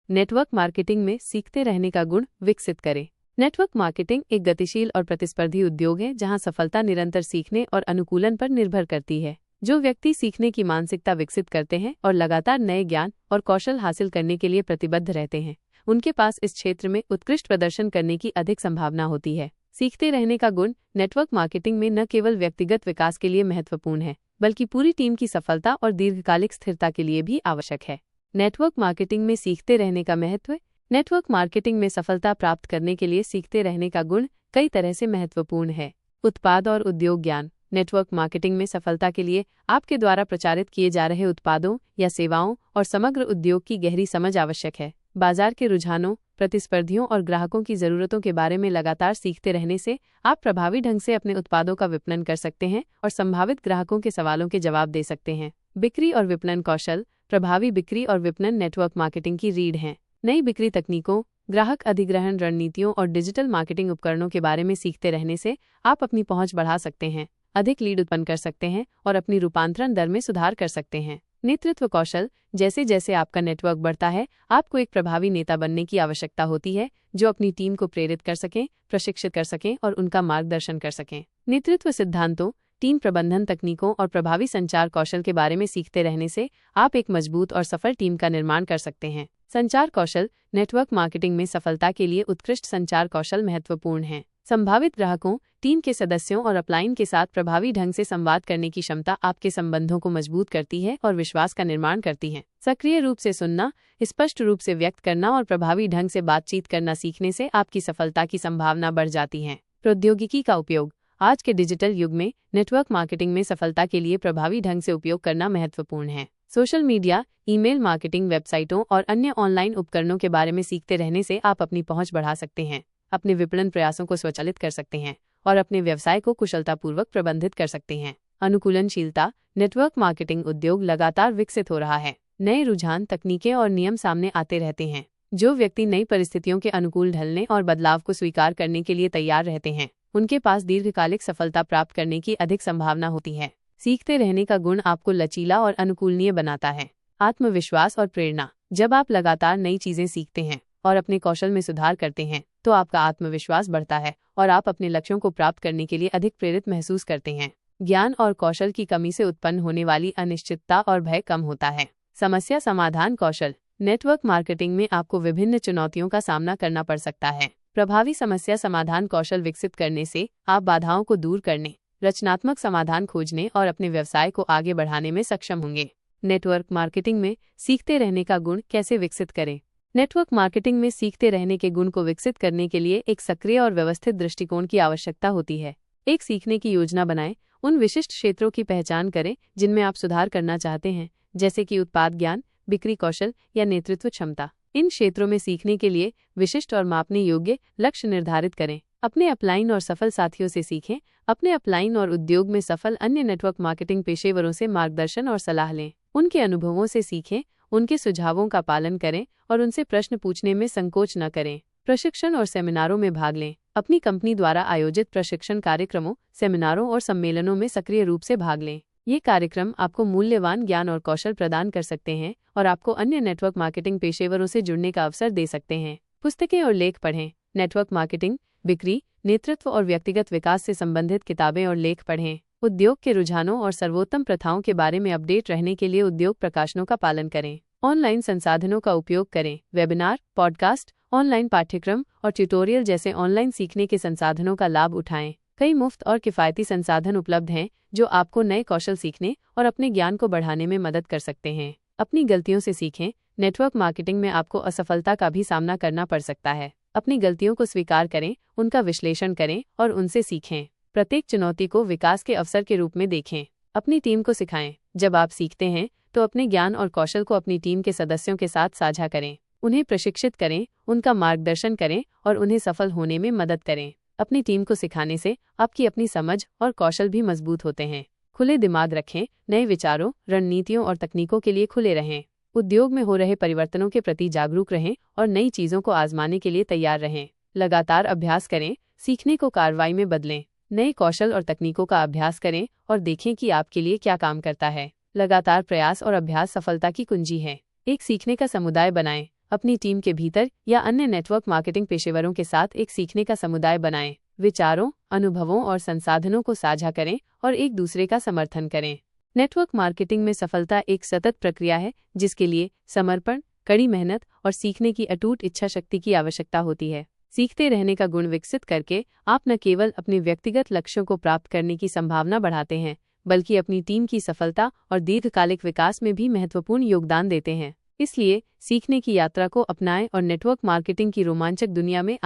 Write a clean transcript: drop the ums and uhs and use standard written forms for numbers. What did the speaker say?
Network marketing में सीखते रहने का गुण विकसित करें। नेटवर्क मार्केटिंग एक गतिशील और प्रतिस्पर्धी उद्योग है जहां सफलता निरंतर सीखने और अनुकूलन पर निर्भर करती है। जो व्यक्ति सीखने की मानसिकता विकसित करते हैं और लगातार नए ज्ञान और कौशल हासिल करने के लिए प्रतिबद्ध रहते हैं, उनके पास इस क्षेत्र में उत्कृष्ट प्रदर्शन करने की अधिक संभावना होती है। सीखते रहने का गुण नेटवर्क मार्केटिंग में न केवल व्यक्तिगत विकास के लिए महत्वपूर्ण है, बल्कि पूरी टीम की सफलता और दीर्घकालिक स्थिरता के लिए भी आवश्यक है। नेटवर्क मार्केटिंग में सीखते रहने का महत्व। नेटवर्क मार्केटिंग में सफलता प्राप्त करने के लिए सीखते रहने का गुण कई तरह से महत्वपूर्ण है। उत्पाद और उद्योग ज्ञान। नेटवर्क मार्केटिंग में सफलता के लिए आपके द्वारा प्रचारित किए जा रहे उत्पादों या सेवाओं और समग्र उद्योग की गहरी समझ आवश्यक है। बाजार के रुझानों, प्रतिस्पर्धियों और ग्राहकों की ज़रूरतों के बारे में लगातार सीखते रहने से आप प्रभावी ढंग से अपने उत्पादों का विपणन कर सकते हैं और संभावित ग्राहकों के सवालों के जवाब दे सकते हैं। बिक्री और विपणन कौशल। प्रभावी बिक्री और विपणन नेटवर्क मार्केटिंग की रीढ़ हैं। नई बिक्री तकनीकों, ग्राहक अधिग्रहण रणनीतियों और डिजिटल मार्केटिंग उपकरणों के बारे में सीखते रहने से आप अपनी पहुंच बढ़ा सकते हैं, अधिक लीड उत्पन्न कर सकते हैं और अपनी रूपांतरण दर में सुधार कर सकते हैं। नेतृत्व कौशल। जैसे जैसे आपका नेटवर्क बढ़ता है, आपको एक प्रभावी नेता बनने की आवश्यकता होती है जो अपनी टीम को प्रेरित कर सकें, प्रशिक्षित कर सकें और उनका मार्गदर्शन कर सकें। नेतृत्व सिद्धांतों, टीम प्रबंधन तकनीकों और प्रभावी संचार कौशल के बारे में सीखते रहने से आप एक मजबूत और सफल टीम का निर्माण कर सकते हैं। संचार कौशल। नेटवर्क मार्केटिंग में सफलता के लिए उत्कृष्ट संचार कौशल महत्वपूर्ण हैं। संभावित ग्राहकों, टीम के सदस्यों और अपलाइन के साथ प्रभावी ढंग से संवाद करने की क्षमता आपके संबंधों को मजबूत करती है और विश्वास का निर्माण करती है। सक्रिय रूप से सुनना, स्पष्ट रूप से व्यक्त करना और प्रभावी ढंग से बातचीत करना सीखने से आपकी सफलता की संभावना बढ़ जाती है। प्रौद्योगिकी का उपयोग। आज के डिजिटल युग में नेटवर्क मार्केटिंग में सफलता के लिए प्रभावी ढंग से उपयोग करना महत्वपूर्ण है। सोशल मीडिया, ईमेल मार्केटिंग, वेबसाइटों और अन्य ऑनलाइन उपकरणों के बारे में सीखते रहने से आप अपनी पहुंच बढ़ा सकते हैं, अपने विपणन प्रयासों को स्वचालित कर सकते हैं और अपने व्यवसाय को कुशलतापूर्वक प्रबंधित कर सकते हैं। अनुकूलनशीलता। नेटवर्क मार्केटिंग उद्योग लगातार विकसित हो रहा है। नए रुझान, तकनीकें और नियम सामने आते रहते हैं। जो व्यक्ति नई परिस्थितियों के अनुकूल ढलने और बदलाव को स्वीकार करने के लिए तैयार रहते हैं, उनके पास दीर्घकालिक सफलता प्राप्त करने की अधिक संभावना होती है। सीखते रहने का गुण आपको लचीला और अनुकूलनीय बनाता है। आत्मविश्वास और प्रेरणा। जब आप लगातार नई चीजें सीखते हैं और अपने कौशल में सुधार करते हैं, तो आपका आत्मविश्वास बढ़ता है और आप अपने लक्ष्यों को प्राप्त करने के लिए अधिक प्रेरित महसूस करते हैं। ज्ञान और कौशल की कमी से उत्पन्न होने वाली अनिश्चितता और भय कम होता है। समस्या समाधान कौशल। नेटवर्क मार्केटिंग में आपको विभिन्न चुनौतियों का सामना करना पड़ सकता है। प्रभावी समस्या समाधान कौशल विकसित करने से आप बाधाओं को दूर करने, रचनात्मक समाधान खोजने और अपने व्यवसाय को आगे बढ़ाने में सक्षम होंगे। नेटवर्क मार्केटिंग में सीखते रहने का गुण कैसे विकसित करें? नेटवर्क मार्केटिंग में सीखते रहने के गुण को विकसित करने के लिए एक सक्रिय और व्यवस्थित दृष्टिकोण की आवश्यकता होती है। एक सीखने की योजना बनाएं। उन विशिष्ट क्षेत्रों की पहचान करें जिनमें आप सुधार करना चाहते हैं, जैसे कि उत्पाद ज्ञान, बिक्री कौशल या नेतृत्व क्षमता। इन क्षेत्रों में सीखने के लिए विशिष्ट और मापने योग्य लक्ष्य निर्धारित करें। अपने अपलाइन और सफल साथियों से सीखें। अपने अपलाइन और उद्योग में सफल अन्य नेटवर्क मार्केटिंग पेशेवरों से मार्गदर्शन और सलाह लें। उनके अनुभवों से सीखें, उनके सुझावों का पालन करें और उनसे प्रश्न पूछने में संकोच न करें। प्रशिक्षण और सेमिनारों में भाग लें। अपनी कंपनी द्वारा आयोजित प्रशिक्षण कार्यक्रमों, सेमिनारों और सम्मेलनों में सक्रिय रूप से भाग लें। ये कार्यक्रम आपको मूल्यवान ज्ञान और कौशल प्रदान कर सकते हैं और आपको अन्य नेटवर्क मार्केटिंग पेशेवरों से जुड़ने का अवसर दे सकते हैं। पुस्तकें और लेख पढ़ें। नेटवर्क मार्केटिंग, बिक्री, नेतृत्व और व्यक्तिगत विकास से संबंधित किताबें और लेख पढ़ें। उद्योग के रुझानों और सर्वोत्तम प्रथाओं के बारे में अपडेट रहने के लिए उद्योग प्रकाशनों का पालन करें। ऑनलाइन संसाधनों का उपयोग करें। वेबिनार, पॉडकास्ट, ऑनलाइन पाठ्यक्रम और ट्यूटोरियल जैसे ऑनलाइन सीखने के संसाधनों का लाभ उठाएं। कई मुफ्त और किफ़ायती संसाधन उपलब्ध हैं जो आपको नए कौशल सीखने और अपने ज्ञान को बढ़ाने में मदद कर सकते हैं। अपनी गलतियों से सीखें। नेटवर्क मार्केटिंग में आपको असफलता का भी सामना करना पड़ सकता है। अपनी गलतियों को स्वीकार करें, उनका विश्लेषण करें और उनसे सीखें। प्रत्येक चुनौती को विकास के अवसर के रूप में देखें। अपनी टीम को सिखाएं। जब आप सीखते हैं तो अपने ज्ञान और कौशल को अपनी टीम के सदस्यों के साथ साझा करें। उन्हें प्रशिक्षित करें, उनका मार्गदर्शन करें और उन्हें सफल होने में मदद करें। अपनी टीम को सिखाने से आपकी अपनी समझ और कौशल भी मजबूत होते हैं। खुले दिमाग रखें। नए विचारों, रणनीतियों और तकनीकों के लिए खुले रहें। उद्योग में हो रहे परिवर्तनों के प्रति जागरूक रहें और नई चीज़ों को आजमाने के लिए तैयार रहें। लगातार अभ्यास करें। सीखने को कार्रवाई में बदलें। नए कौशल और तकनीकों का अभ्यास करें और देखें कि आपके लिए क्या काम करता है। लगातार प्रयास और अभ्यास सफलता की कुंजी है। एक सीखने का समुदाय बनाएं। अपनी टीम के भीतर या अन्य नेटवर्क मार्केटिंग पेशेवरों के साथ एक सीखने का समुदाय बनाएं। विचारों, अनुभवों और संसाधनों को साझा करें और एक दूसरे का समर्थन करें। नेटवर्क मार्केटिंग में सफलता एक सतत प्रक्रिया है जिसके लिए समर्पण, कड़ी मेहनत और सीखने की अटूट इच्छा शक्ति की आवश्यकता होती है। सीखते रहने का गुण विकसित करके आप न केवल अपने व्यक्तिगत लक्ष्यों को प्राप्त करने की संभावना बढ़ाते हैं, बल्कि अपनी टीम की सफलता और दीर्घकालिक विकास में भी महत्वपूर्ण योगदान देते हैं। इसलिए सीखने की यात्रा को अपनाएं और नेटवर्क मार्केटिंग की रोमांचक दुनिया में